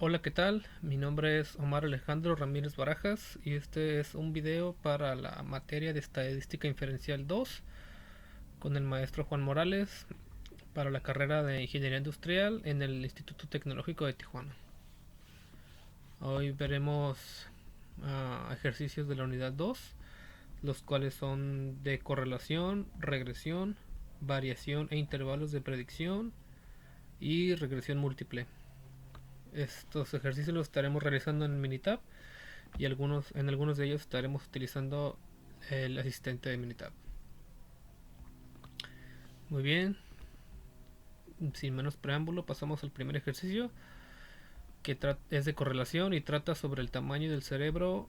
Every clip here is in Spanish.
Hola, ¿qué tal? Mi nombre es Omar Alejandro Ramírez Barajas y este es un video para la materia de Estadística Inferencial 2 con el maestro Juan Morales para la carrera de Ingeniería Industrial en el Instituto Tecnológico de Tijuana. Hoy veremos ejercicios de la unidad 2, los cuales son de correlación, regresión, variación e intervalos de predicción y regresión múltiple. Estos ejercicios los estaremos realizando en Minitab y en algunos de ellos estaremos utilizando el asistente de Minitab. Muy bien, sin menos preámbulo, pasamos al primer ejercicio que es de correlación y trata sobre el tamaño del cerebro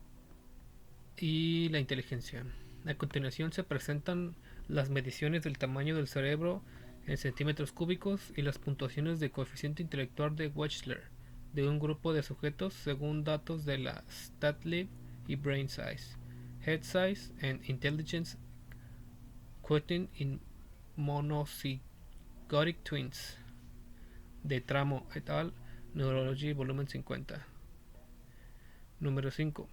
y la inteligencia. A continuación se presentan las mediciones del tamaño del cerebro en centímetros cúbicos y las puntuaciones de coeficiente intelectual de Wechsler de un grupo de sujetos según datos de la StatLib y Brain Size, Head Size and Intelligence Quotient in Monozygotic Twins de Tramo et al. Neurology volumen 50. Número 5.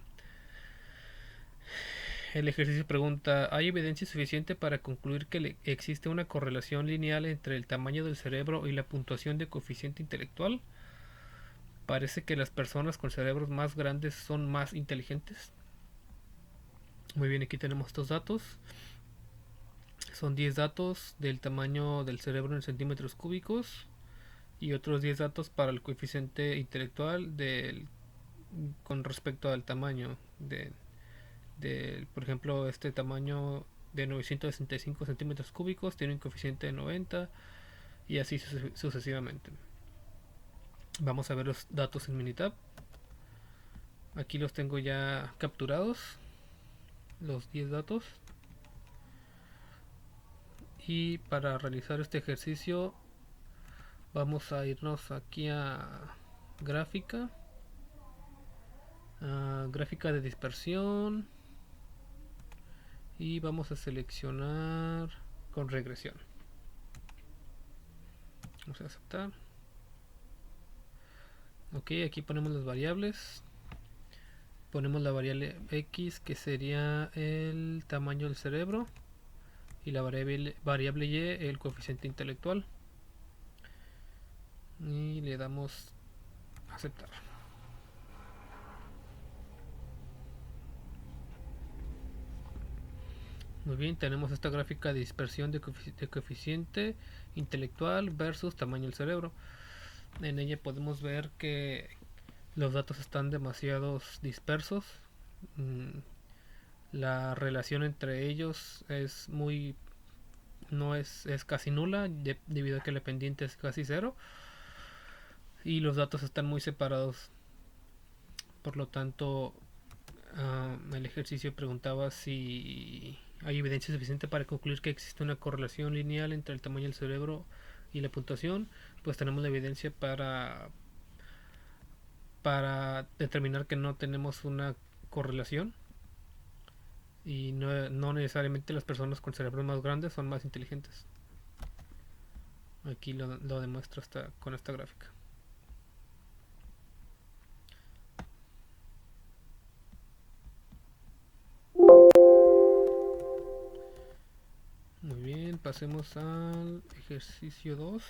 El ejercicio pregunta: ¿hay evidencia suficiente para concluir que existe una correlación lineal entre el tamaño del cerebro y la puntuación de coeficiente intelectual? Parece que las personas con cerebros más grandes son más inteligentes. Muy bien, aquí tenemos estos datos. Son 10 datos del tamaño del cerebro en centímetros cúbicos y otros 10 datos para el coeficiente intelectual con respecto al tamaño por ejemplo, este tamaño de 965 centímetros cúbicos tiene un coeficiente de 90 y así sucesivamente. Vamos a ver los datos en Minitab. Aquí los tengo ya capturados, los 10 datos. Y para realizar este ejercicio vamos a irnos aquí gráfica, a gráfica de dispersión, y vamos a seleccionar con regresión. Vamos a aceptar. Ok, aquí ponemos las variables. Ponemos la variable X, que sería el tamaño del cerebro, y la variable Y, el coeficiente intelectual. Y le damos aceptar. Muy bien, tenemos esta gráfica de dispersión de coeficiente intelectual versus tamaño del cerebro. En ella podemos ver que los datos están demasiado dispersos. La relación entre ellos no es casi nula, debido a que la pendiente es casi cero y los datos están muy separados. Por lo tanto, el ejercicio preguntaba si hay evidencia suficiente para concluir que existe una correlación lineal entre el tamaño del cerebro y la puntuación. Pues tenemos la evidencia para determinar que no tenemos una correlación, y no necesariamente las personas con cerebros más grandes son más inteligentes. Aquí lo demuestro con esta gráfica. Muy bien, pasemos al ejercicio 2.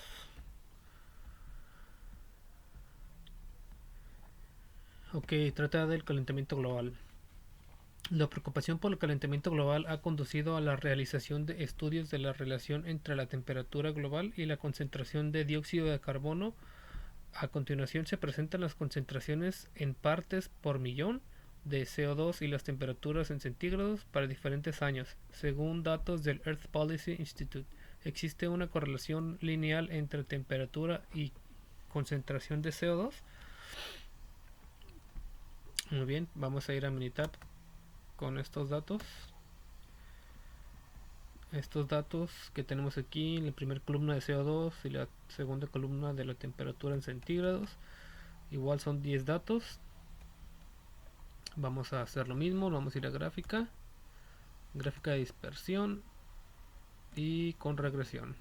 Ok, trata del calentamiento global. La preocupación por el calentamiento global ha conducido a la realización de estudios de la relación entre la temperatura global y la concentración de dióxido de carbono. A continuación se presentan las concentraciones en partes por millón de CO2 y las temperaturas en centígrados para diferentes años, según datos del Earth Policy Institute. ¿Existe una correlación lineal entre temperatura y concentración de CO2? Muy bien, vamos a ir a Minitab con estos datos. Estos datos que tenemos aquí en la primera columna de CO2 y la segunda columna de la temperatura en centígrados, igual son 10 datos. Vamos a hacer lo mismo, vamos a ir a gráfica de dispersión y con regresión.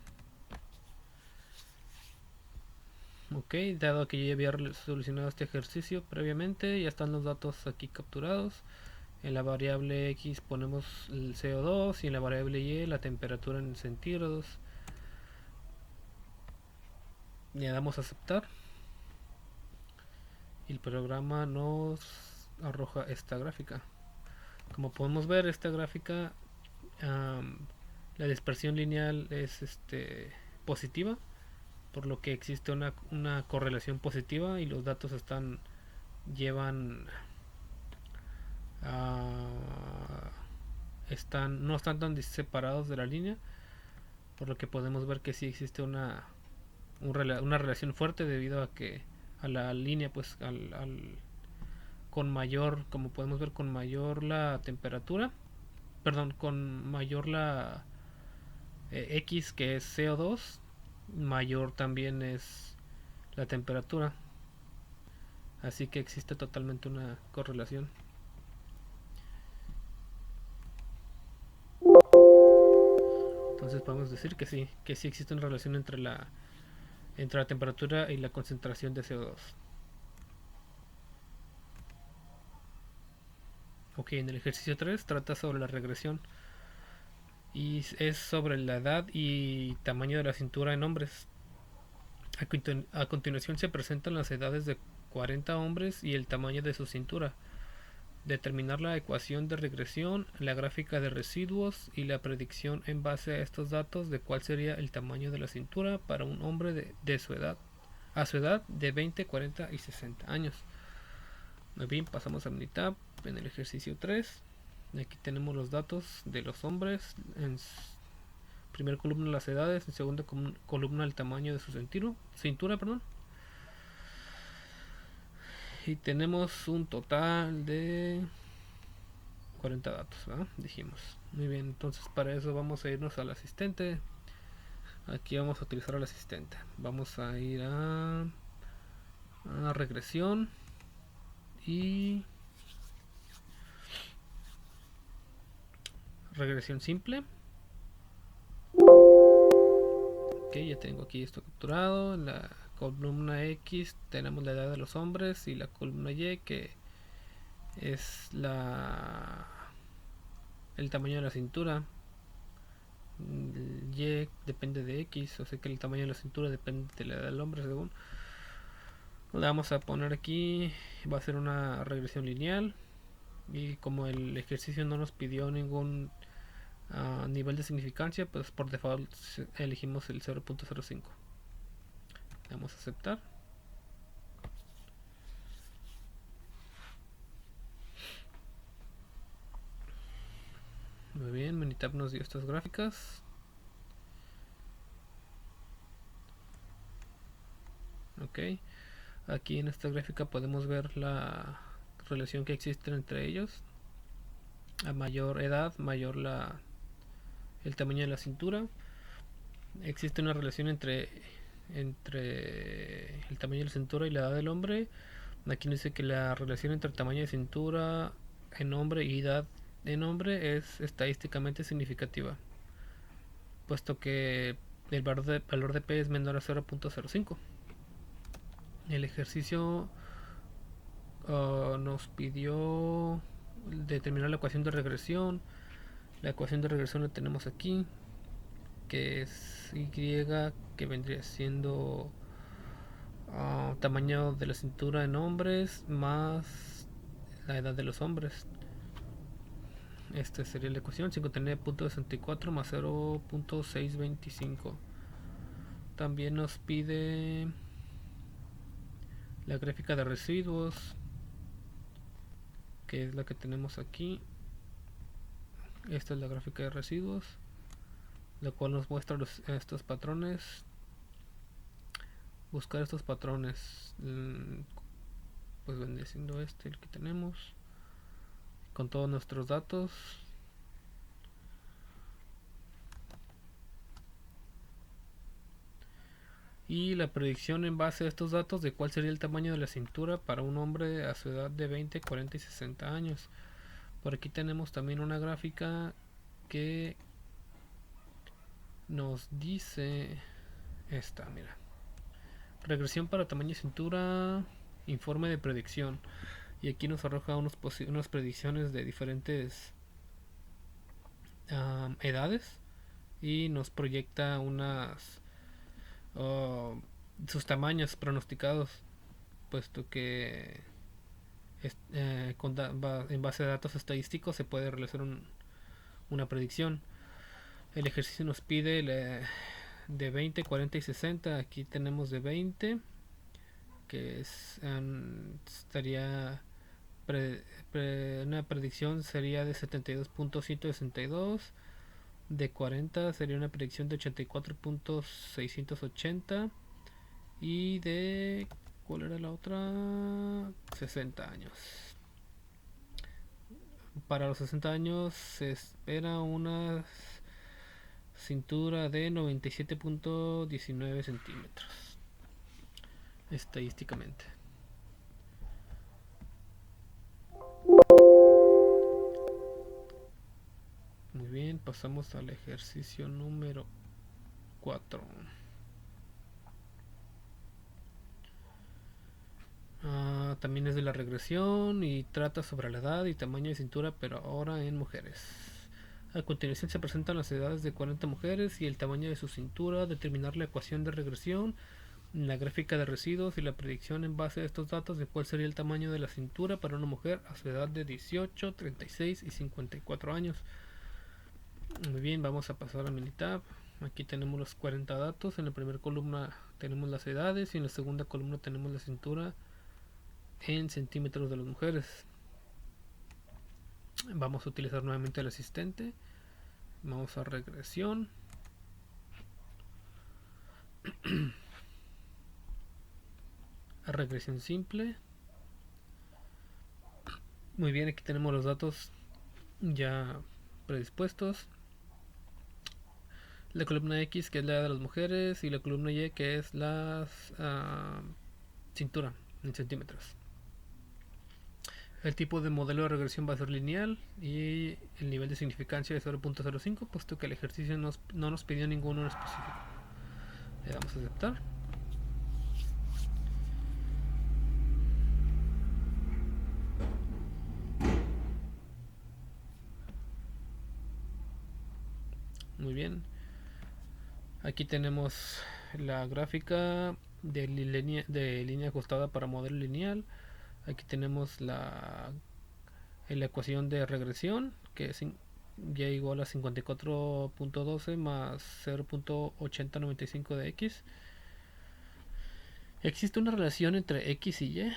Ok, dado que yo ya había solucionado este ejercicio previamente, ya están los datos aquí capturados. En la variable X ponemos el CO2 y en la variable Y la temperatura en centígrados. Le damos a aceptar y el programa nos arroja esta gráfica. Como podemos ver, esta gráfica, um, la dispersión lineal es positiva, por lo que existe una correlación positiva y los datos llevan a no están tan separados de la línea, por lo que podemos ver que sí existe una relación fuerte debido a que a la línea, pues con mayor, como podemos ver, con mayor la temperatura, perdón, con mayor la X, que es CO2, mayor también es la temperatura. Así que existe totalmente una correlación. Entonces podemos decir que sí existe una relación entre la temperatura y la concentración de CO2. Ok, en el ejercicio 3 trata sobre la regresión y es sobre la edad y tamaño de la cintura en hombres. A continuación se presentan las edades de 40 hombres y el tamaño de su cintura. Determinar la ecuación de regresión, la gráfica de residuos y la predicción en base a estos datos de cuál sería el tamaño de la cintura para un hombre de su edad, a su edad de 20, 40 y 60 años. Muy bien, pasamos a Minitab en el ejercicio 3. Aquí tenemos los datos de los hombres. En primera columna las edades, en segunda columna el tamaño de su cintura, perdón. Y tenemos un total de 40 datos, ¿verdad? Dijimos. Muy bien, entonces para eso vamos a irnos al asistente. Aquí vamos a utilizar al asistente. Vamos a ir a regresión y regresión simple. Ok, ya tengo aquí esto capturado. En la columna X tenemos la edad de los hombres y la columna Y, que es el tamaño de la cintura. Y depende de X, o sea que el tamaño de la cintura depende de la edad del hombre, según. Le vamos a poner aquí, va a ser una regresión lineal. Y como el ejercicio no nos pidió ningún nivel de significancia, pues por default elegimos el 0.05. Le damos a aceptar. Muy bien, Minitab nos dio estas gráficas. Ok, aquí en esta gráfica podemos ver la relación que existe entre ellos. A mayor edad, mayor el tamaño de la cintura. Existe una relación entre el tamaño de la cintura y la edad del hombre. Aquí nos dice que la relación entre el tamaño de cintura en hombre y edad en hombre es estadísticamente significativa, puesto que el valor de P es menor a 0.05. El ejercicio nos pidió determinar la ecuación de regresión. La ecuación de regresión la tenemos aquí, que es Y, que vendría siendo tamaño de la cintura en hombres más la edad de los hombres. Esta sería la ecuación: 59.64 más 0.625. También nos pide la gráfica de residuos, que es la que tenemos aquí. Esta es la gráfica de residuos, la cual nos muestra estos patrones. Buscar estos patrones, pues vendría siendo el que tenemos con todos nuestros datos. Y la predicción en base a estos datos de cuál sería el tamaño de la cintura para un hombre a su edad de 20, 40 y 60 años. Por aquí tenemos también una gráfica que nos dice esta, mira. Regresión para tamaño de cintura, informe de predicción. Y aquí nos arroja unas predicciones de diferentes edades y nos proyecta uh, sus tamaños pronosticados, puesto que en base a datos estadísticos se puede realizar una predicción. El ejercicio nos pide de 20, 40 y 60. Aquí tenemos de 20, que estaría una predicción sería de 72.162. De 40 sería una predicción de 84.680. Y de... ¿Cuál era la otra? 60 años. Para los 60 años se espera una cintura de 97.19 centímetros. Estadísticamente. Muy bien, pasamos al ejercicio número 4. También es de la regresión y trata sobre la edad y tamaño de cintura, pero ahora en mujeres. A continuación se presentan las edades de 40 mujeres y el tamaño de su cintura, determinar la ecuación de regresión, la gráfica de residuos y la predicción en base a estos datos de cuál sería el tamaño de la cintura para una mujer a su edad de 18, 36 y 54 años. Muy bien, vamos a pasar a Minitab. Aquí tenemos los 40 datos. En la primera columna tenemos las edades y en la segunda columna tenemos la cintura en centímetros de las mujeres. Vamos a utilizar nuevamente el asistente. Vamos a regresión. A regresión simple. Muy bien, aquí tenemos los datos ya predispuestos. La columna X, que es la de las mujeres, y la columna Y, que es la cintura en centímetros. El tipo de modelo de regresión va a ser lineal y el nivel de significancia es 0.05, puesto que el ejercicio no nos pidió ninguno en específico. Le damos a aceptar. Muy bien. Aquí tenemos la gráfica de línea ajustada para modelo lineal. Aquí tenemos la ecuación de regresión, que es y igual a 54.12 más 0.8095 de x. Existe una relación entre x y y.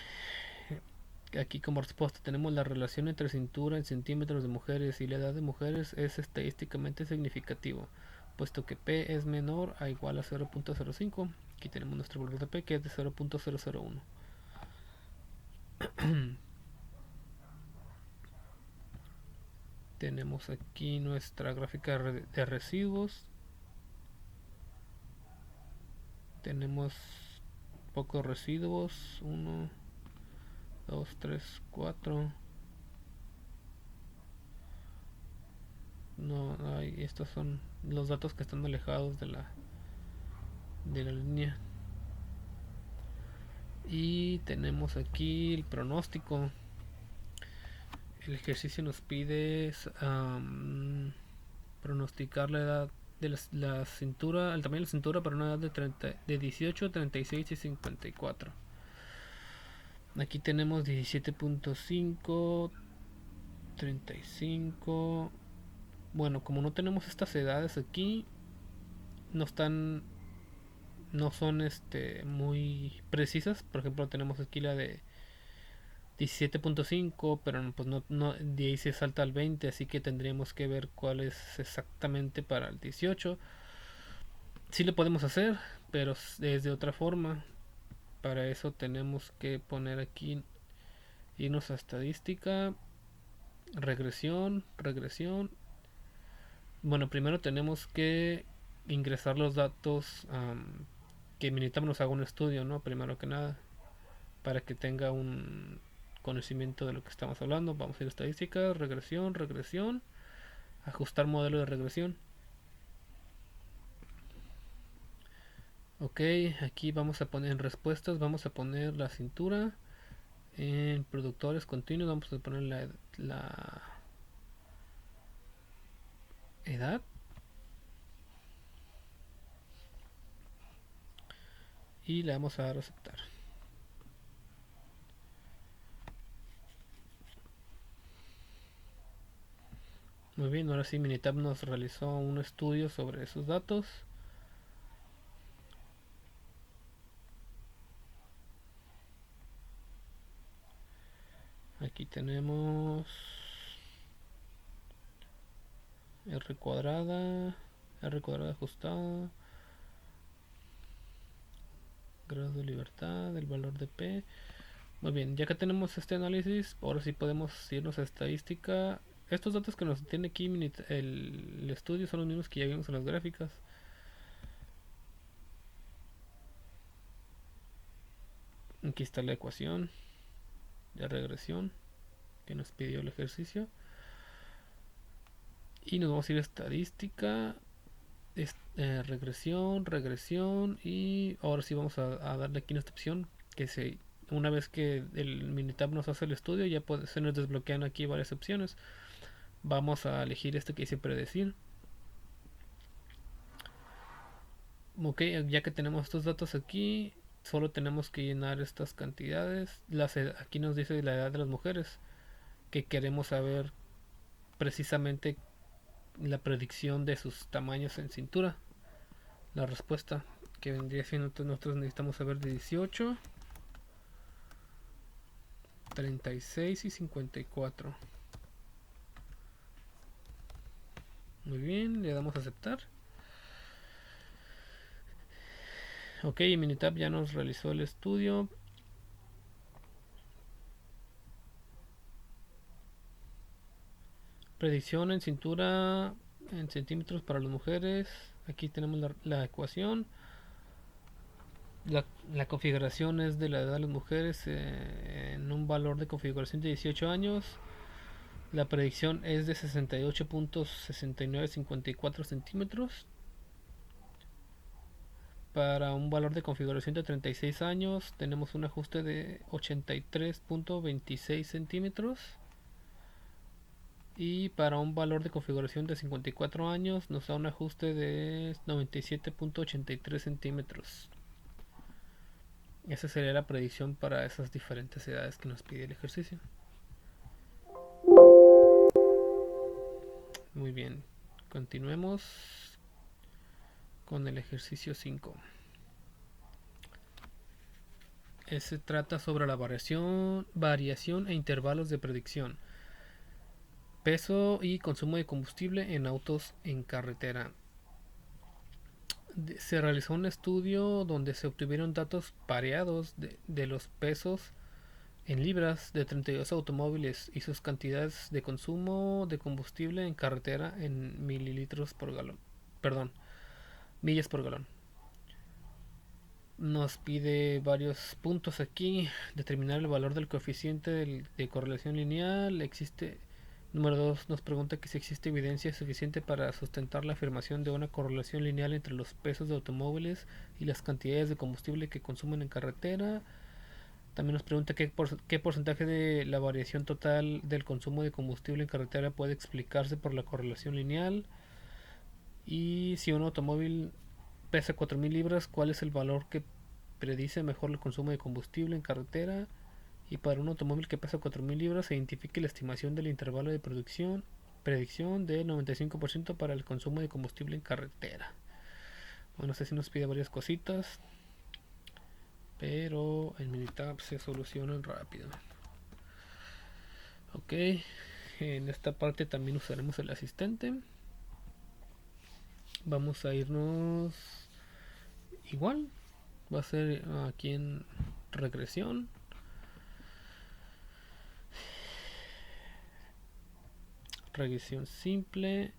Aquí como respuesta tenemos la relación entre cintura en centímetros de mujeres y la edad de mujeres es estadísticamente significativo, puesto que P es menor a igual a 0.05. Aquí tenemos nuestro valor de P, que es de 0.001. Tenemos aquí nuestra gráfica de residuos. Tenemos pocos residuos. 1, 2, 3, 4. No hay, estos son los datos que están alejados de la línea. Y tenemos aquí el pronóstico. El ejercicio nos pide pronosticar la edad de la cintura, el tamaño de la cintura para una edad de 18, 36 y 54. Aquí tenemos 17.5, 35. Bueno, como no tenemos estas edades aquí, no están, no son muy precisas. Por ejemplo, tenemos aquí la de 17.5, pero pues no, de ahí se salta al 20, así que tendríamos que ver cuál es exactamente para el 18. Sí lo podemos hacer, pero es de otra forma. Para eso tenemos que poner aquí, irnos a estadística, regresión. Bueno, primero tenemos que ingresar los datos que Minitab nos haga un estudio, ¿no? Primero que nada, para que tenga un conocimiento de lo que estamos hablando. Vamos a ir a estadística, regresión, ajustar modelo de regresión. Ok, aquí vamos a poner en respuestas, vamos a poner la cintura. En productores continuos vamos a poner la edad. Y le vamos a dar a aceptar. Muy bien, ahora sí Minitab nos realizó un estudio sobre esos datos. Aquí tenemos R cuadrada ajustada, grado de libertad, el valor de P. Muy bien, ya que tenemos este análisis, ahora sí podemos irnos a estadística. Estos datos que nos tiene aquí el estudio son los mismos que ya vimos en las gráficas. Aquí está la ecuación de regresión que nos pidió el ejercicio. Y nos vamos a ir a estadística, regresión y ahora sí vamos a darle aquí en esta opción que una vez que el Minitab nos hace el estudio ya se nos desbloquean aquí varias opciones. Vamos a elegir este que dice predecir. Ok, ya que tenemos estos datos aquí, solo tenemos que llenar estas cantidades. Aquí nos dice la edad de las mujeres, que queremos saber precisamente la predicción de sus tamaños en cintura. La respuesta que vendría siendo, nosotros necesitamos saber de 18, 36 y 54. Muy bien, le damos a aceptar. Ok, Minitab ya nos realizó el estudio. Predicción en cintura en centímetros para las mujeres. Aquí tenemos la ecuación. La configuración es de la edad de las mujeres en un valor de configuración de 18 años. La predicción es de 68.6954 centímetros. Para un valor de configuración de 36 años tenemos un ajuste de 83.26 centímetros. Y para un valor de configuración de 54 años nos da un ajuste de 97.83 centímetros. Esa sería la predicción para esas diferentes edades que nos pide el ejercicio. Muy bien, continuemos con el ejercicio 5. Se trata sobre la variación e intervalos de predicción. Peso y consumo de combustible en autos en carretera. Se realizó un estudio donde se obtuvieron datos pareados de los pesos en libras de 32 automóviles y sus cantidades de consumo de combustible en carretera en mililitros por galón. Perdón, millas por galón. Nos pide varios puntos aquí. Determinar el valor del coeficiente de correlación lineal. Número 2 nos pregunta que si existe evidencia suficiente para sustentar la afirmación de una correlación lineal entre los pesos de automóviles y las cantidades de combustible que consumen en carretera. También nos pregunta qué porcentaje de la variación total del consumo de combustible en carretera puede explicarse por la correlación lineal. Y si un automóvil pesa 4.000 libras, ¿cuál es el valor que predice mejor el consumo de combustible en carretera? Y para un automóvil que pesa 4.000 libras se identifique la estimación del intervalo de predicción de 95% para el consumo de combustible en carretera. Bueno, no sé si nos pide varias cositas, pero en Minitab se solucionan rápido. Ok, en esta parte también usaremos el asistente. Vamos a irnos igual, va a ser aquí en regresión. Regresión simple.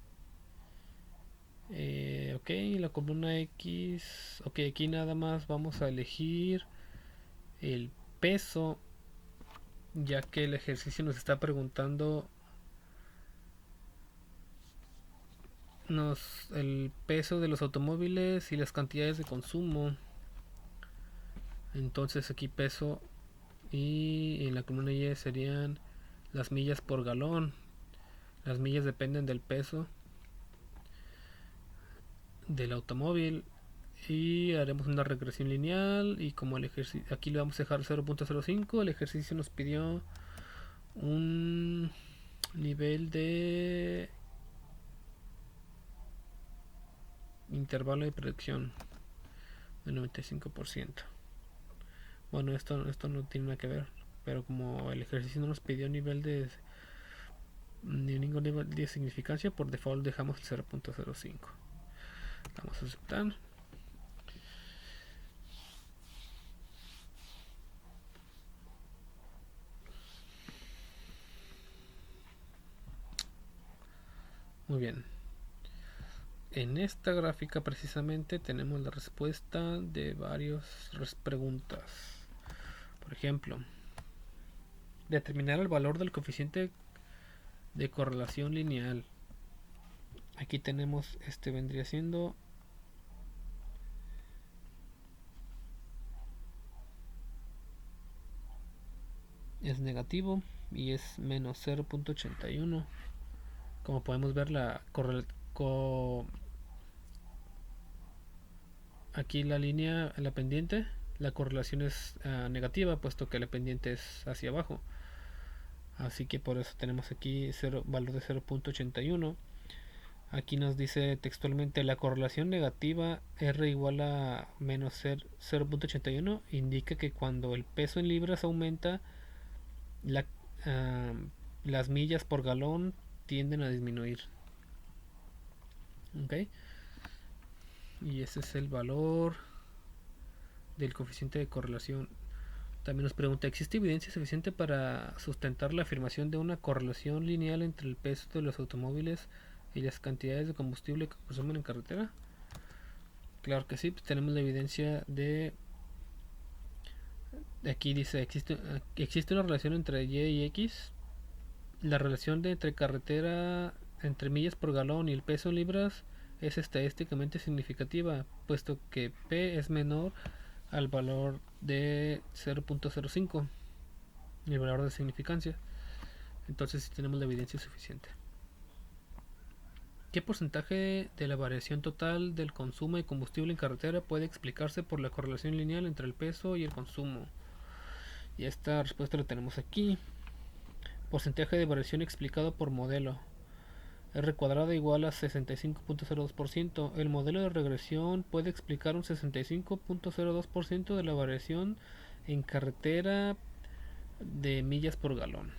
Ok, la columna X. Ok, aquí nada más vamos a elegir el peso, ya que el ejercicio nos está preguntando el peso de los automóviles y las cantidades de consumo. Entonces aquí peso y en la columna Y serían las millas por galón. Las millas dependen del peso del automóvil y haremos una regresión lineal y como el ejercicio aquí le vamos a dejar 0.05. El ejercicio nos pidió un nivel de intervalo de predicción del 95%. Bueno, esto no tiene nada que ver, pero como el ejercicio no nos pidió nivel de ni ningún nivel de significancia, por default dejamos el 0.05. Vamos a aceptar. Muy bien. En esta gráfica precisamente tenemos la respuesta de varias preguntas. Por ejemplo, determinar el valor del coeficiente de correlación lineal. Aquí tenemos, vendría siendo es negativo y es menos 0.81. Como podemos ver, aquí la línea, la pendiente, la correlación es negativa, puesto que la pendiente es hacia abajo. Así que por eso tenemos aquí valor de 0.81. Aquí nos dice textualmente la correlación negativa R igual a menos 0.81 indica que cuando el peso en libras aumenta, la, las millas por galón tienden a disminuir. ¿Ok? Y ese es el valor del coeficiente de correlación. También nos pregunta, ¿existe evidencia suficiente para sustentar la afirmación de una correlación lineal entre el peso de los automóviles y las cantidades de combustible que consumen en carretera? Claro que sí, pues tenemos la evidencia de aquí dice, existe una relación entre Y y X. La relación entre carretera, entre millas por galón y el peso en libras es estadísticamente significativa, puesto que P es menor al valor de 0.05, el valor de significancia. Entonces sí tenemos la evidencia suficiente. ¿Qué porcentaje de la variación total del consumo de combustible en carretera puede explicarse por la correlación lineal entre el peso y el consumo? Y esta respuesta la tenemos aquí. Porcentaje de variación explicado por modelo. R cuadrado igual a 65.02%. El modelo de regresión puede explicar un 65.02% de la variación en carretera de millas por galón.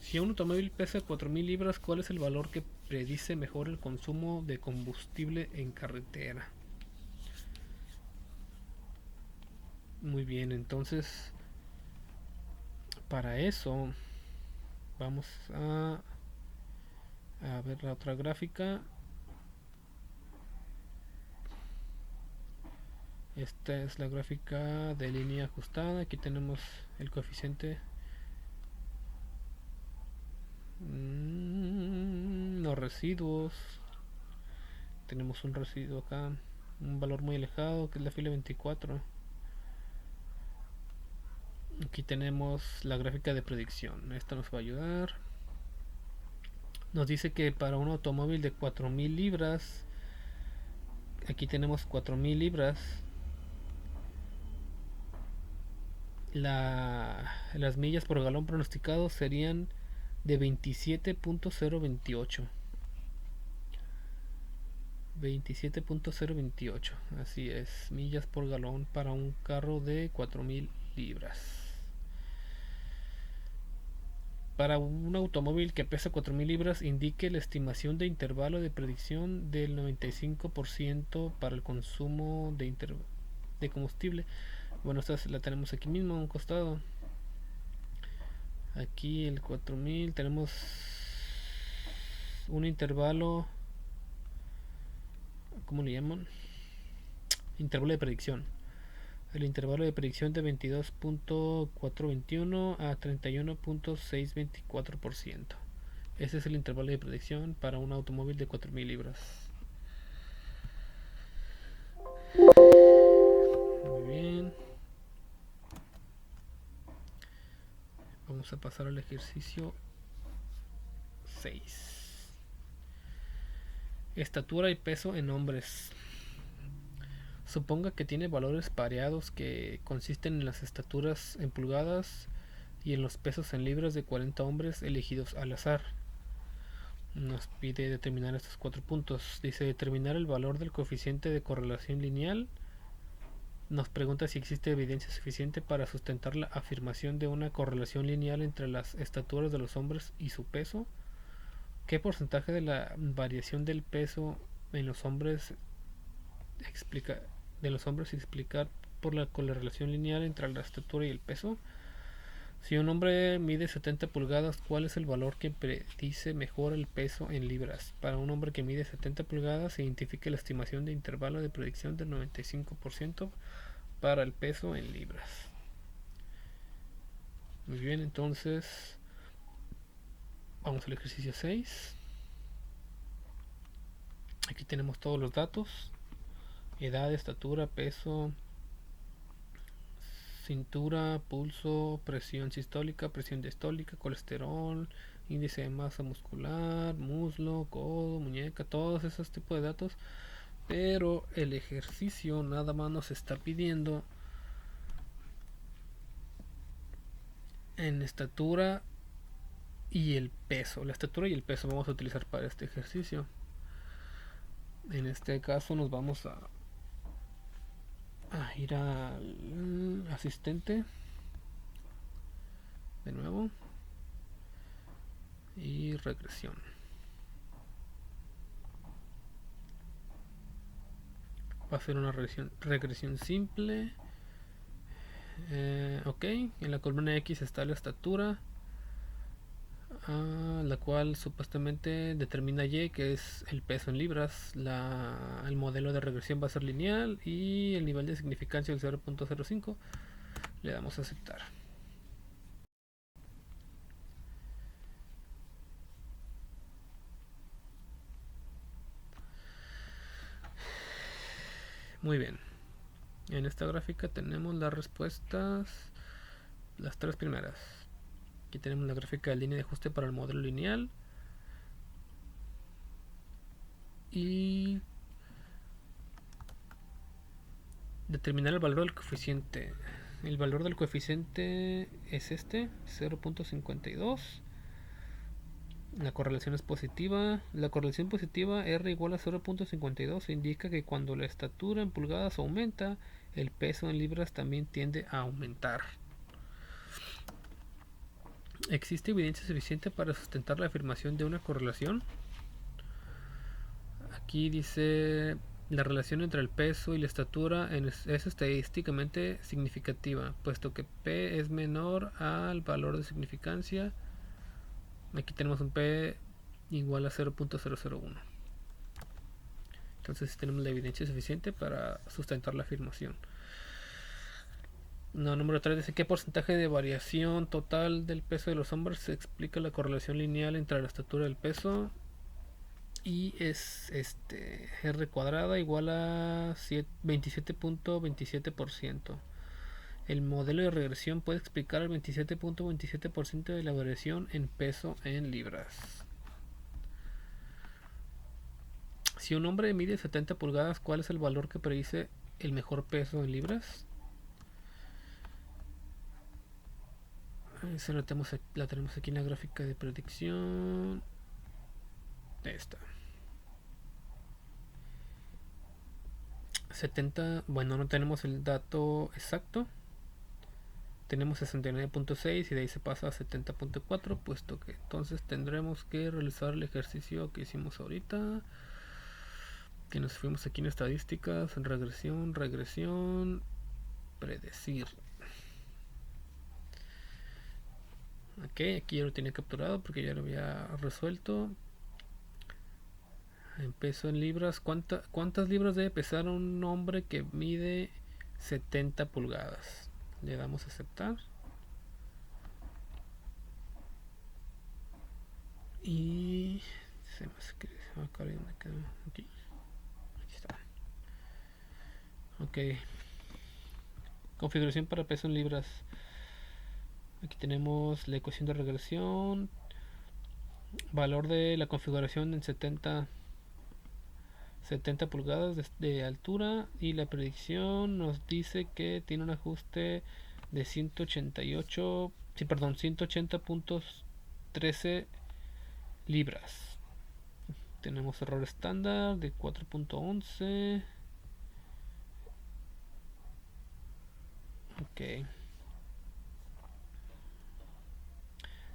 Si un automóvil pesa 4.000 libras, ¿cuál es el valor que predice mejor el consumo de combustible en carretera? Muy bien, entonces para eso vamos a ver la otra gráfica. Esta es la gráfica de línea ajustada. Aquí tenemos el coeficiente, los residuos. Tenemos un residuo acá, un valor muy alejado que es la fila 24. Aquí tenemos la gráfica de predicción. Esta nos va a ayudar. Nos dice que para un automóvil de 4.000 libras, aquí tenemos 4.000 libras, las millas por galón pronosticado serían de 27.028. 27.028, así es, millas por galón para un carro de 4.000 libras. Para un automóvil que pesa 4.000 libras, indique la estimación de intervalo de predicción del 95% para el consumo de combustible. Bueno, esta la tenemos aquí mismo a un costado. Aquí el 4.000 tenemos un intervalo, ¿cómo le llaman? Intervalo de predicción. El intervalo de predicción de 22.421 a 31.624%. Ese es el intervalo de predicción para un automóvil de 4.000 libras. Vamos a pasar al ejercicio 6. Estatura y peso en hombres. Suponga que tiene valores pareados que consisten en las estaturas en pulgadas y en los pesos en libras de 40 hombres elegidos al azar. Nos pide determinar estos 4 puntos. Dice determinar el valor del coeficiente de correlación lineal. Nos pregunta si existe evidencia suficiente para sustentar la afirmación de una correlación lineal entre las estaturas de los hombres y su peso. ¿Qué porcentaje de la variación del peso en los hombres explicar por la correlación lineal entre la estatura y el peso? Si un hombre mide 70 pulgadas, ¿cuál es el valor que predice mejor el peso en libras? Para un hombre que mide 70 pulgadas, se identifica la estimación de intervalo de predicción del 95% para el peso en libras. Muy bien, entonces vamos al ejercicio 6. Aquí tenemos todos los datos: edad, estatura, peso, cintura, pulso, presión sistólica, presión diastólica, colesterol, índice de masa muscular, muslo, codo, muñeca, todos esos tipos de datos. Pero el ejercicio nada más nos está pidiendo en estatura y el peso. La estatura y el peso vamos a utilizar para este ejercicio. En este caso nos vamos a ir al asistente de nuevo y regresión. Va a ser una regresión simple. Ok, en la columna X está la estatura, la cual supuestamente determina Y, que es el peso en libras. El modelo de regresión va a ser lineal y el nivel de significancia del 0.05. Le damos a aceptar. Muy bien, en esta gráfica tenemos las respuestas, las 3 primeras. Aquí tenemos la gráfica de línea de ajuste para el modelo lineal y determinar el valor del coeficiente. El valor del coeficiente es este, 0.52. La correlación es positiva. La correlación positiva R igual a 0.52 indica que cuando la estatura en pulgadas aumenta, el peso en libras también tiende a aumentar. ¿Existe evidencia suficiente para sustentar la afirmación de una correlación? Aquí dice la relación entre el peso y la estatura es estadísticamente significativa, puesto que P es menor al valor de significancia. Aquí tenemos un P igual a 0.001. Entonces tenemos la evidencia suficiente para sustentar la afirmación. Número 3 dice: ¿qué porcentaje de variación total del peso de los hombres se explica la correlación lineal entre la estatura y el peso? Y es R cuadrada igual a 27.27%. El modelo de regresión puede explicar el 27.27% de la variación en peso en libras. Si un hombre mide 70 pulgadas, ¿cuál es el valor que predice el mejor peso en libras? Esa la tenemos aquí en la gráfica de predicción. Esta. 70, bueno, no tenemos el dato exacto. Tenemos 69.6 y de ahí se pasa a 70.4, puesto que entonces tendremos que realizar el ejercicio que hicimos ahorita, que nos fuimos aquí en estadísticas, en regresión, predecir. Ok, aquí ya lo tenía capturado porque ya lo había resuelto. En peso en libras, ¿cuántas libras debe pesar un hombre que mide 70 pulgadas? Le damos a aceptar. Y se me acá aquí. Aquí está. Ok. Configuración para peso en libras. Aquí tenemos la ecuación de regresión, valor de la configuración en 70 pulgadas de altura, y la predicción nos dice que tiene un ajuste de 188, sí, perdón, 180.13 libras. Tenemos error estándar de 4.11. Ok.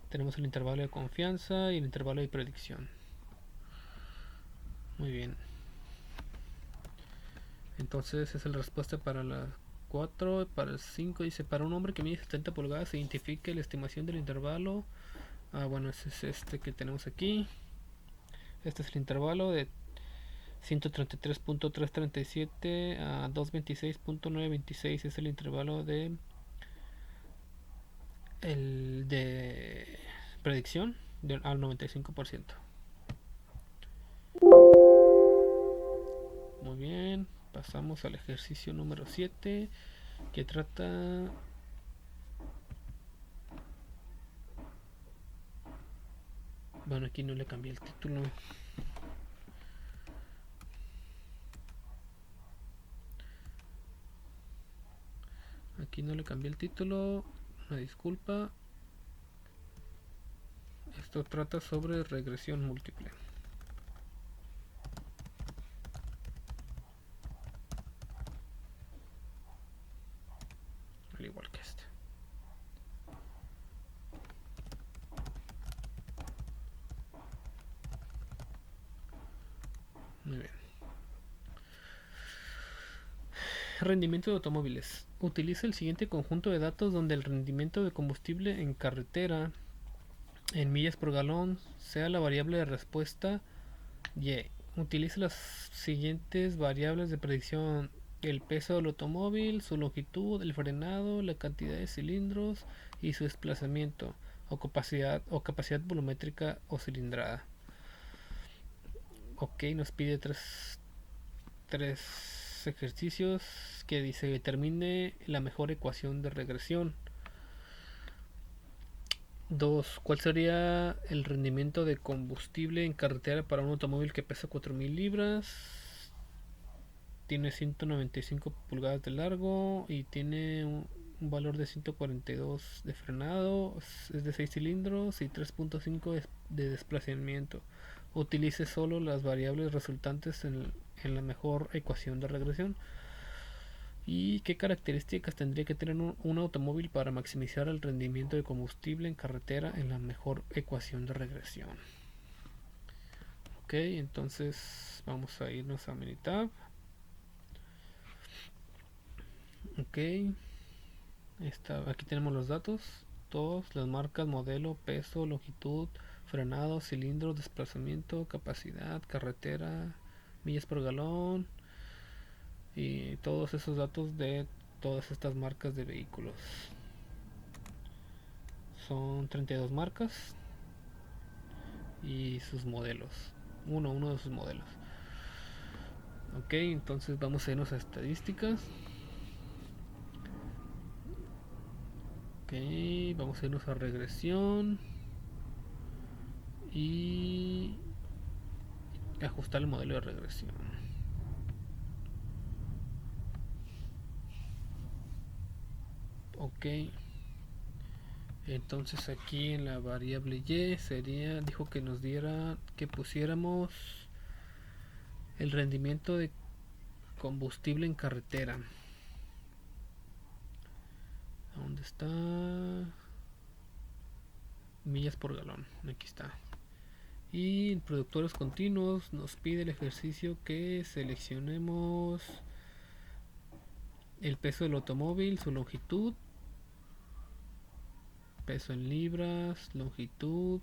Tenemos el intervalo de confianza y el intervalo de predicción. Muy bien. Entonces esa es la respuesta para la 4. Para el 5 dice: para un hombre que mide 70 pulgadas se identifique la estimación del intervalo. Bueno, ese es este que tenemos aquí. Este es el intervalo de 133.337 a 226.926. Es el intervalo de predicción al 95%. Muy bien, pasamos al ejercicio número 7, que trata... Bueno, aquí no le cambié el título. Aquí no le cambié el título. Una disculpa. Esto trata sobre regresión múltiple. Al igual que este. Muy bien. Rendimiento de automóviles. Utiliza el siguiente conjunto de datos donde el rendimiento de combustible en carretera en millas por galón sea la variable de respuesta y. Utiliza las siguientes variables de predicción: el peso del automóvil, su longitud, el frenado, la cantidad de cilindros y su desplazamiento o capacidad volumétrica o cilindrada. Ok, nos pide tres ejercicios que dice: determine la mejor ecuación de regresión. 2. ¿Cuál sería el rendimiento de combustible en carretera para un automóvil que pesa 4.000 libras? Tiene 195 pulgadas de largo y tiene un valor de 142 de frenado, es de 6 cilindros y 3.5 de desplazamiento. Utilice solo las variables resultantes en la mejor ecuación de regresión. ¿Y qué características tendría que tener un automóvil para maximizar el rendimiento de combustible en carretera en la mejor ecuación de regresión? Ok, entonces vamos a irnos a Minitab. Ok, aquí tenemos los datos, todos, las marcas, modelo, peso, longitud, frenado, cilindros, desplazamiento, capacidad, carretera, millas por galón y todos esos datos de todas estas marcas de vehículos. Son 32 marcas y sus modelos, uno de sus modelos. Ok, entonces vamos a irnos a estadísticas. Ok, vamos a irnos a regresión y ajustar el modelo de regresión. Ok, entonces aquí en la variable y dijo que nos diera, que pusiéramos el rendimiento de combustible en carretera. ¿Dónde está? Millas por galón, aquí está. Y en productores continuos nos pide el ejercicio que seleccionemos el peso del automóvil, su longitud, peso en libras, longitud,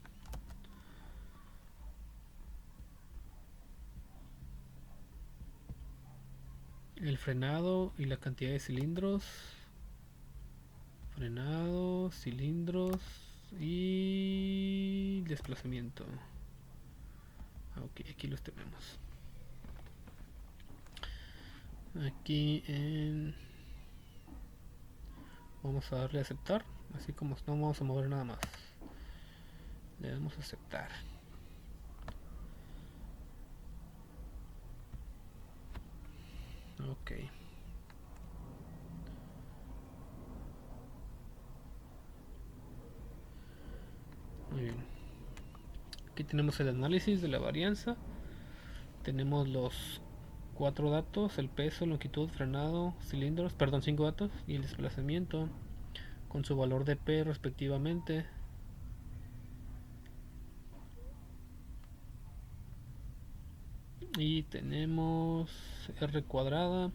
el frenado y la cantidad de cilindros. Frenado, cilindros y desplazamiento. Ok, aquí los tenemos. Aquí en Vamos a darle a aceptar, así como no vamos a mover nada más. Le damos a aceptar. Ok. Muy bien. Aquí tenemos el análisis de la varianza. Tenemos los cuatro datos: el peso, longitud, frenado, cilindros, perdón, 5 datos, y el desplazamiento con su valor de P respectivamente. Y tenemos R cuadrada,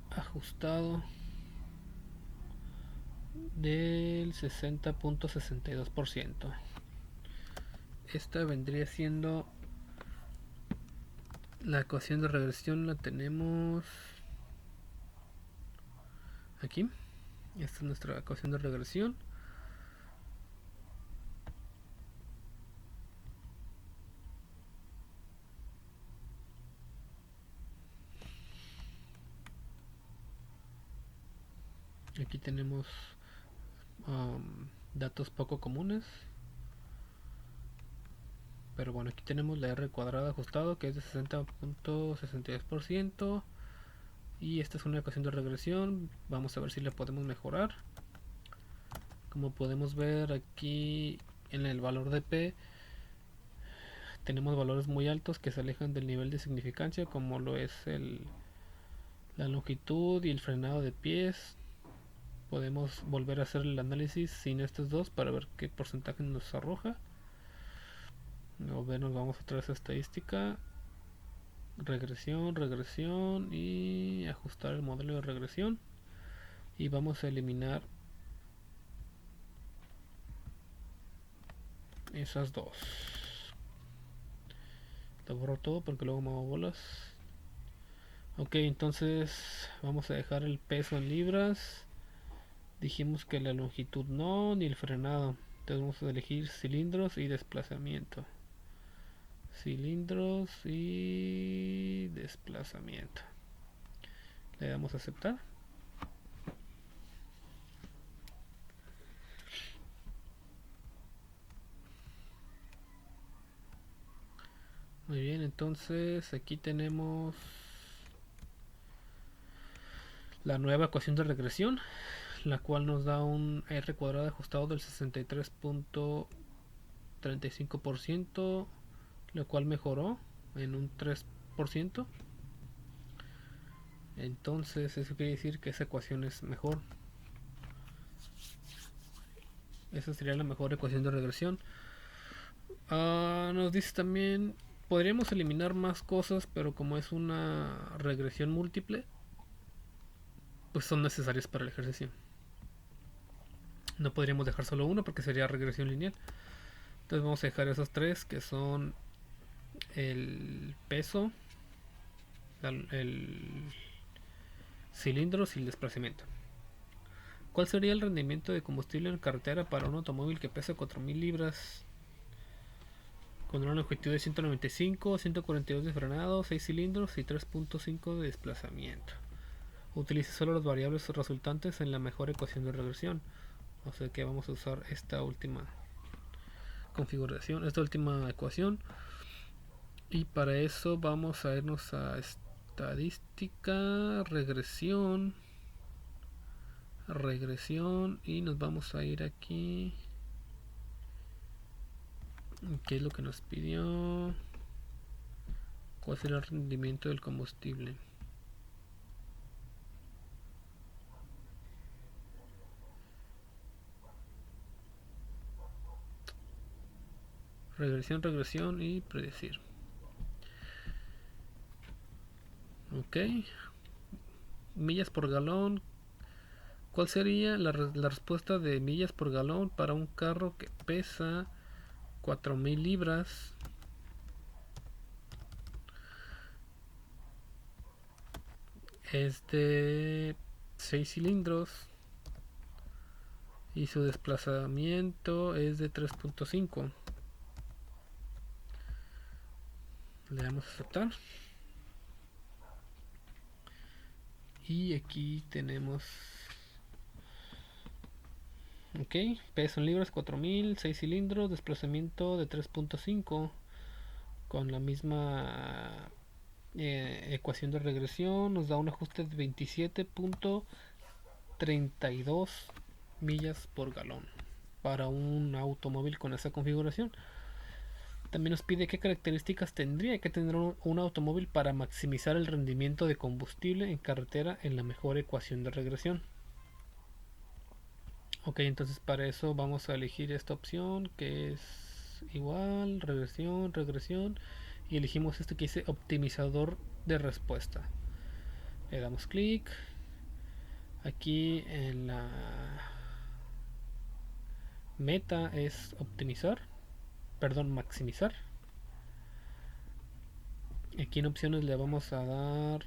ajustado del 60.62%. Esta vendría siendo la ecuación de regresión. La tenemos aquí. Esta es nuestra ecuación de regresión. Aquí tenemos datos poco comunes, pero bueno, aquí tenemos la R cuadrada ajustado, que es de 60.62%, y esta es una ecuación de regresión. Vamos a ver si la podemos mejorar. Como podemos ver aquí en el valor de P, tenemos valores muy altos que se alejan del nivel de significancia, como lo es la longitud y el frenado de pies. Podemos volver a hacer el análisis sin estos dos para ver qué porcentaje nos arroja. O ver, nos vamos otra vez a estadística, regresión, regresión, y ajustar el modelo de regresión. Y vamos a eliminar esas dos. Lo borro todo porque luego me hago bolas. Ok, entonces vamos a dejar el peso en libras. Dijimos que la longitud no, ni el frenado. Entonces vamos a elegir cilindros y desplazamiento. Cilindros y desplazamiento. Le damos a aceptar. Muy bien, entonces aquí tenemos la nueva ecuación de regresión, la cual nos da un R cuadrado ajustado del 63.35%, lo cual mejoró en un 3%. Entonces eso quiere decir que esa ecuación es mejor. Esa sería la mejor ecuación de regresión. Nos dice también, podríamos eliminar más cosas, pero como es una regresión múltiple, pues son necesarias para el ejercicio. No podríamos dejar solo uno porque sería regresión lineal. Entonces vamos a dejar esos tres, que son el peso, el cilindros y el desplazamiento. ¿Cuál sería el rendimiento de combustible en carretera para un automóvil que pesa 4000 libras con una longitud de 195, 142 de frenado, 6 cilindros y 3.5 de desplazamiento? Utilice solo las variables resultantes en la mejor ecuación de regresión. O sea que vamos a usar esta última configuración, esta última ecuación. Y para eso vamos a irnos a estadística, regresión, y nos vamos a ir aquí. ¿Qué es lo que nos pidió? ¿Cuál será el rendimiento del combustible? Regresión, regresión y predecir. Ok. Millas por galón. ¿Cuál sería la respuesta de millas por galón para un carro que pesa 4000 libras? Es de 6 cilindros y su desplazamiento es de 3.5. Le damos a aceptar. Y aquí tenemos, ok, peso en libras 4000, 6 cilindros, desplazamiento de 3.5 con la misma ecuación de regresión. Nos da un ajuste de 27.32 millas por galón para un automóvil con esa configuración. También nos pide qué características tendría que tener un automóvil para maximizar el rendimiento de combustible en carretera en la mejor ecuación de regresión. Ok, entonces para eso vamos a elegir esta opción que es igual, regresión, regresión, y elegimos este que dice optimizador de respuesta. Le damos clic. Aquí en la meta es optimizar, perdón, maximizar. Aquí en opciones le vamos a dar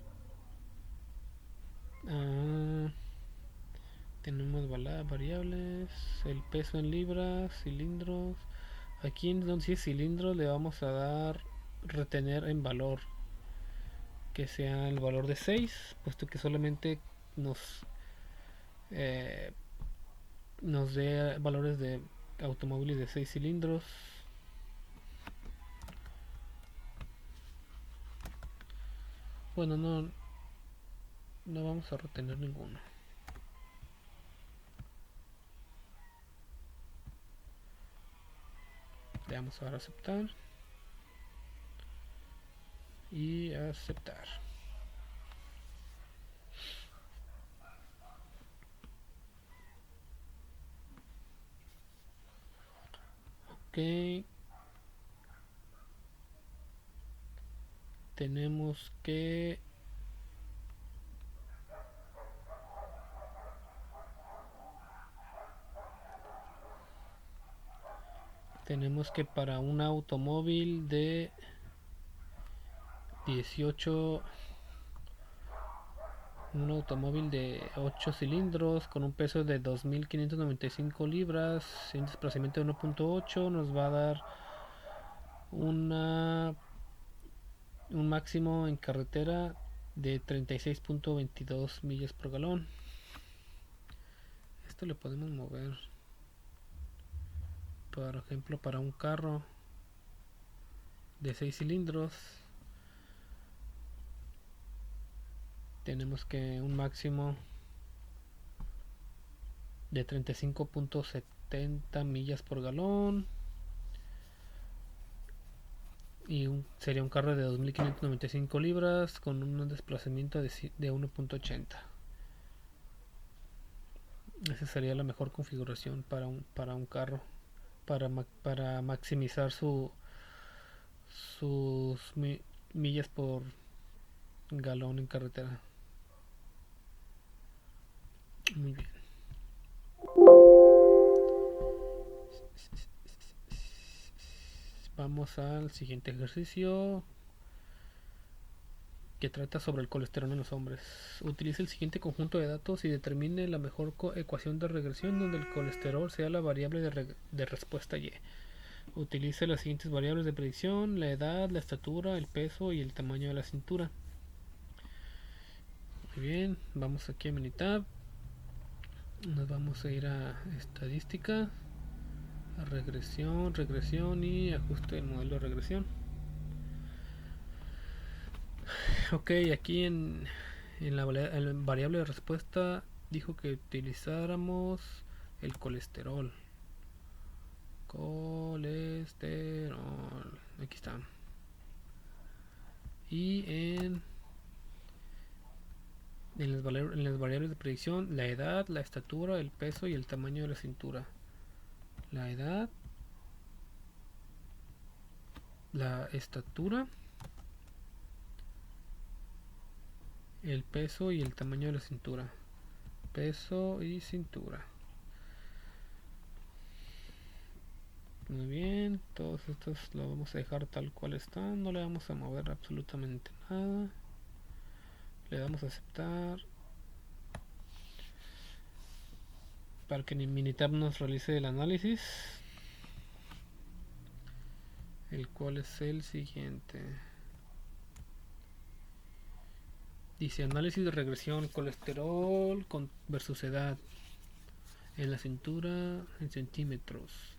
a, tenemos variables, el peso en libras, cilindros. Aquí en donde dice cilindros le vamos a dar retener en valor, que sea el valor de 6, puesto que solamente nos eh, nos dé valores de automóviles de 6 cilindros. Bueno, no vamos a retener ninguno. Le vamos a dar a aceptar y aceptar. Ok, tenemos que para un automóvil de 18, un automóvil de 8 cilindros con un peso de 2595 libras, sin desplazamiento de 1.8, nos va a dar una un máximo en carretera de 36.22 millas por galón. Esto le podemos mover, por ejemplo, para un carro de 6 cilindros. Tenemos que un máximo de 35.70 millas por galón. Y sería un carro de 2595 libras con un desplazamiento de 1.80. Esa sería la mejor configuración para un carro, para maximizar sus millas por galón en carretera. Muy bien. Vamos al siguiente ejercicio, que trata sobre el colesterol en los hombres. Utilice el siguiente conjunto de datos y determine la mejor ecuación de regresión donde el colesterol sea la variable de respuesta Y. Utilice las siguientes variables de predicción: la edad, la estatura, el peso y el tamaño de la cintura. Muy bien, vamos aquí a Minitab. Nos vamos a ir a estadística, a regresión y ajuste del modelo de regresión. Ok, aquí en la variable de respuesta dijo que utilizáramos el colesterol. Aquí está. Y en las variables de predicción, la edad, la estatura, el peso y el tamaño de la cintura. La edad, la estatura, el peso y el tamaño de la cintura. Peso y cintura. Muy bien, todos estos los vamos a dejar tal cual están, no le vamos a mover absolutamente nada. Le damos a aceptar para que Minitab nos realice el análisis, el cual es el siguiente. Dice análisis de regresión, colesterol versus edad en la cintura en centímetros.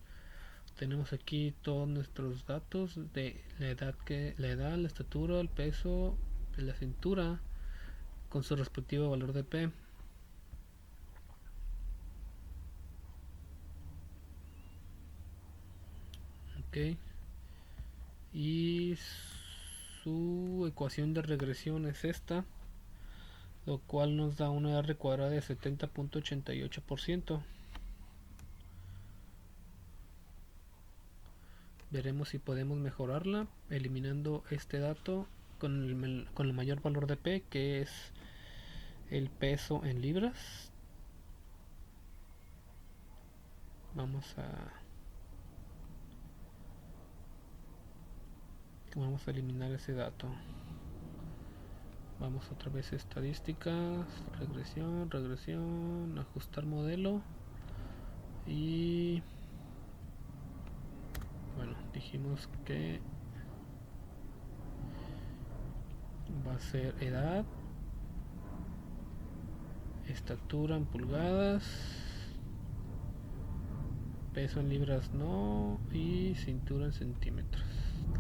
Tenemos aquí todos nuestros datos de la edad, la estatura, el peso de la cintura con su respectivo valor de P. Ok. Y su ecuación de regresión es esta, lo cual nos da una R cuadrada de 70.88%. Veremos si podemos mejorarla eliminando este dato con el mayor valor de P, que es el peso en libras. Vamos a eliminar ese dato. Vamos otra vez a estadísticas, regresión, ajustar modelo. Y bueno, dijimos que va a ser edad, estatura en pulgadas, peso en libras no, y cintura en centímetros.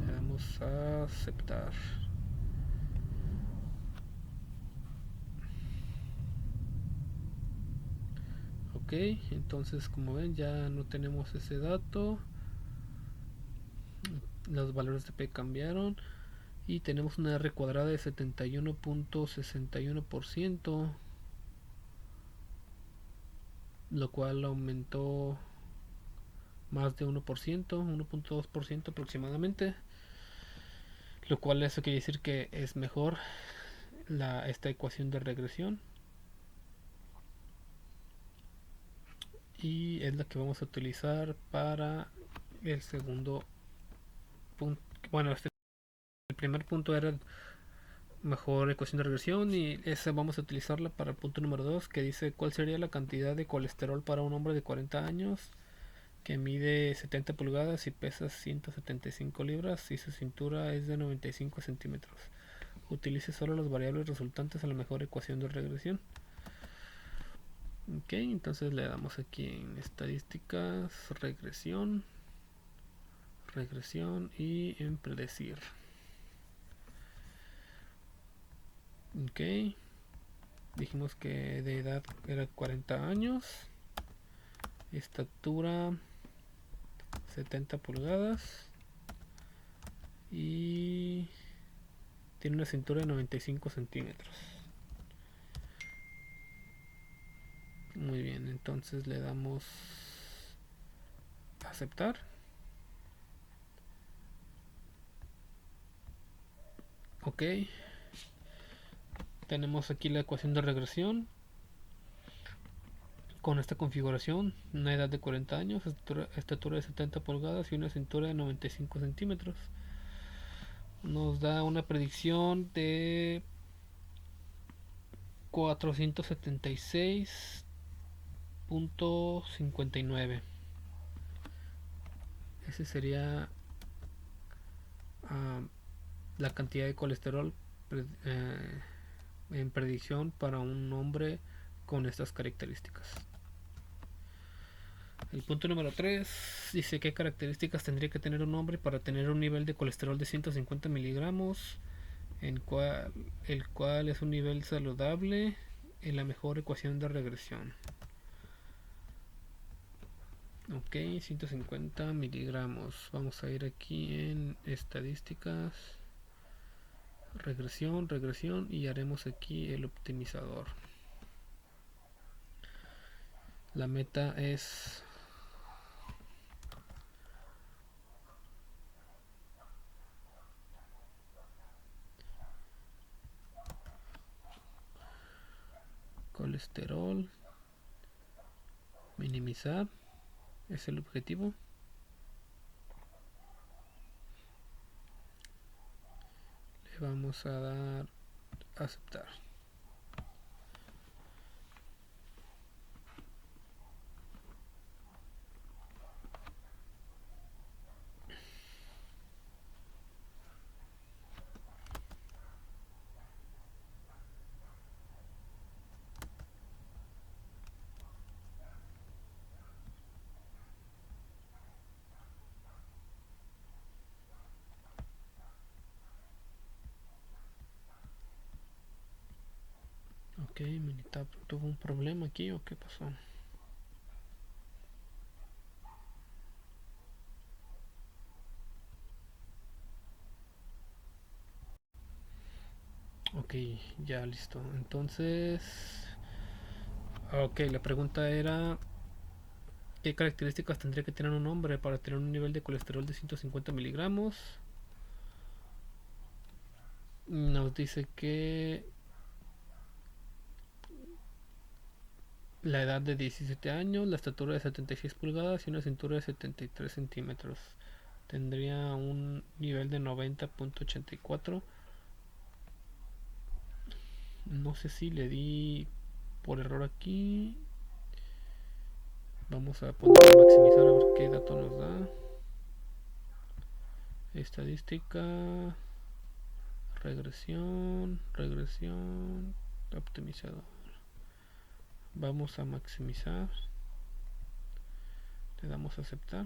Le damos a aceptar. Ok, entonces como ven ya no tenemos ese dato, los valores de P cambiaron y tenemos una R cuadrada de 71.61%, lo cual aumentó más de 1%, 1.2% aproximadamente, lo cual eso quiere decir que es mejor esta ecuación de regresión y es la que vamos a utilizar para el segundo punto. Bueno, el primer punto era mejor ecuación de regresión y esa vamos a utilizarla para el punto número 2, que dice cuál sería la cantidad de colesterol para un hombre de 40 años que mide 70 pulgadas y pesa 175 libras y su cintura es de 95 centímetros. Utilice solo las variables resultantes a la mejor ecuación de regresión. Ok, entonces le damos aquí en estadísticas, regresión y en predecir. Ok, dijimos que de edad era 40 años, estatura 70 pulgadas y tiene una cintura de 95 centímetros. Muy bien, entonces le damos a aceptar. Ok, tenemos aquí la ecuación de regresión con esta configuración: una edad de 40 años, estatura de 70 pulgadas y una cintura de 95 centímetros. Nos da una predicción de 476.59. Ese sería la cantidad de colesterol en predicción para un hombre con estas características. El punto número 3 dice qué características tendría que tener un hombre para tener un nivel de colesterol de 150 miligramos, el cual es un nivel saludable en la mejor ecuación de regresión. Ok, 150 miligramos. Vamos a ir aquí en estadísticas, regresión y haremos aquí el optimizador. La meta es colesterol, minimizar, es el objetivo. Le vamos a dar a aceptar. Ok, Minitab, ¿tuvo un problema aquí o qué pasó? Ok, ya listo. Entonces, ok, la pregunta era, ¿qué características tendría que tener un hombre para tener un nivel de colesterol de 150 miligramos? Nos dice que la edad de 17 años, la estatura de 76 pulgadas y una cintura de 73 centímetros. Tendría un nivel de 90.84. No sé si le di por error aquí. Vamos a poner a maximizar a ver qué dato nos da. Estadística, regresión, optimizador. Vamos a maximizar. Le damos a aceptar.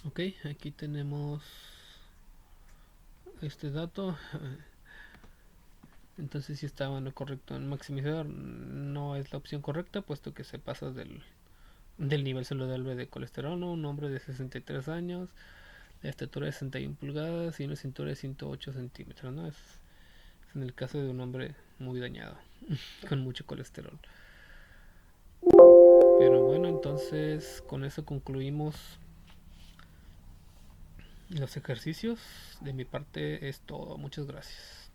Ok, aquí tenemos este dato. Entonces si estaba en lo correcto. En maximizador no es la opción correcta, puesto que se pasa del nivel saludable de colesterol, ¿no? Un hombre de 63 años, la estatura de 61 pulgadas y una cintura de 108 centímetros, ¿no? Es en el caso de un hombre muy dañado, con mucho colesterol. Pero bueno, entonces con eso concluimos los ejercicios. De mi parte es todo. Muchas gracias.